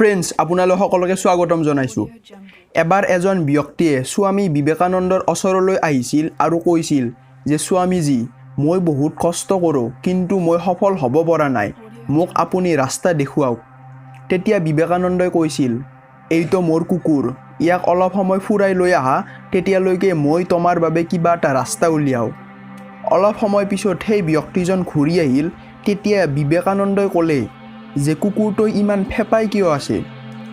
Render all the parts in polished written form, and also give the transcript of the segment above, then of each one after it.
Friends আপোনালোক সকলোকে স্বাগতম জনাইছোঁ। এবাৰ এজন ব্যক্তিয়ে স্বামী বিবেকানন্দৰ ওচৰলৈ আহিছিল আৰু কৈছিল যে স্বামীজী, মই বহুত কষ্ট কৰোঁ কিন্তু মই সফল হ'ব পৰা নাই, মোক আপুনি ৰাস্তা দেখুৱাওক। তেতিয়া বিবেকানন্দই কৈছিল, এইটো মোৰ কুকুৰ, ইয়াক অলপ সময় ফুৰাই লৈ আহা, তেতিয়ালৈকে মই তোমাৰ বাবে কিবা এটা ৰাস্তা উলিয়াওঁ। অলপ সময় পিছত সেই ব্যক্তিজন ঘূৰি আহিল। তেতিয়া বিবেকানন্দই ক'লে যে কুকুৰটোই ইমান ফেঁপাই কিয় আছে?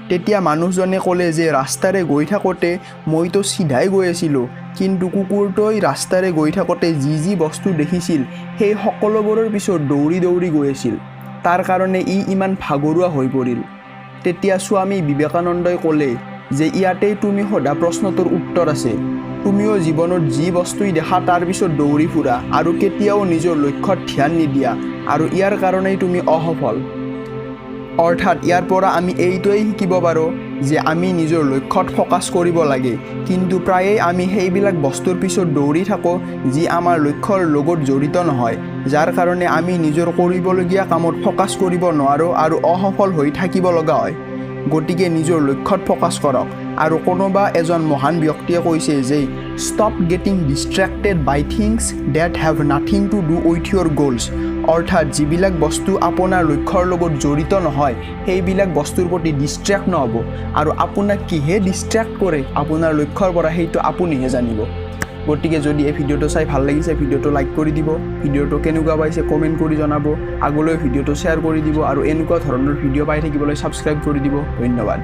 তেতিয়া মানুহজনে ক'লে যে ৰাস্তাৰে গৈ থাকোঁতে মইতো চিধাই গৈ আছিলোঁ, কিন্তু কুকুৰটোই ৰাস্তাৰে গৈ থাকোঁতে যি বস্তু দেখিছিল সেই সকলোবোৰৰ পিছত দৌৰি দৌৰি গৈ আছিল, তাৰ কাৰণে ইমান ভাগৰুৱা হৈ পৰিল। তেতিয়া স্বামী বিবেকানন্দই ক'লে যে ইয়াতেই তুমি সোধা প্ৰশ্নটোৰ উত্তৰ আছে। তুমিও জীৱনত যি বস্তুই দেখা তাৰ পিছত দৌৰি ফুৰা আৰু কেতিয়াও নিজৰ লক্ষ্যত ধ্যান নিদিয়া, আৰু ইয়াৰ কাৰণেই তুমি অসফল। অৰ্থাৎ ইয়াৰ পৰা আমি এইটোৱেই শিকিব পাৰোঁ যে আমি নিজৰ লক্ষ্যত ফ'কাছ কৰিব লাগে, কিন্তু প্ৰায়েই আমি সেইবিলাক বস্তুৰ পিছত দৌৰি থাকোঁ যি আমাৰ লক্ষ্যৰ লগত জড়িত নহয়, যাৰ কাৰণে আমি নিজৰ কৰিবলগীয়া কামত ফ'কাছ কৰিব নোৱাৰোঁ আৰু অসফল হৈ থাকিব লগা হয়। গতিকে নিজৰ লক্ষ্যত ফ'কাছ কৰক। আৰু কোনোবা এজন মহান ব্যক্তিয়ে কৈছে যে stop getting distracted by things that have nothing to do with your goals. অৰ্থাৎ যিবিলাক বস্তু আপোনাৰ লক্ষ্যৰ লগত জড়িত নহয় সেইবিলাক বস্তুৰ প্ৰতি ডিষ্ট্ৰেক্ট নহ'ব, আৰু আপোনাক কিহে ডিষ্ট্ৰেক্ট কৰে আপোনাৰ লক্ষ্যৰ পৰা সেইটো আপুনিহে জানিব। গতিকে যদি এই ভিডিঅ'টো চাই ভাল লাগিছে, ভিডিঅ'টো লাইক কৰি দিব, ভিডিঅ'টো কেনেকুৱা পাইছে কমেণ্ট কৰি জনাব, আগলৈ ভিডিঅ'টো শ্বেয়াৰ কৰি দিব, আৰু এনেকুৱা ধৰণৰ ভিডিঅ' পাই থাকিবলৈ ছাবস্ক্ৰাইব কৰি দিব। ধন্যবাদ।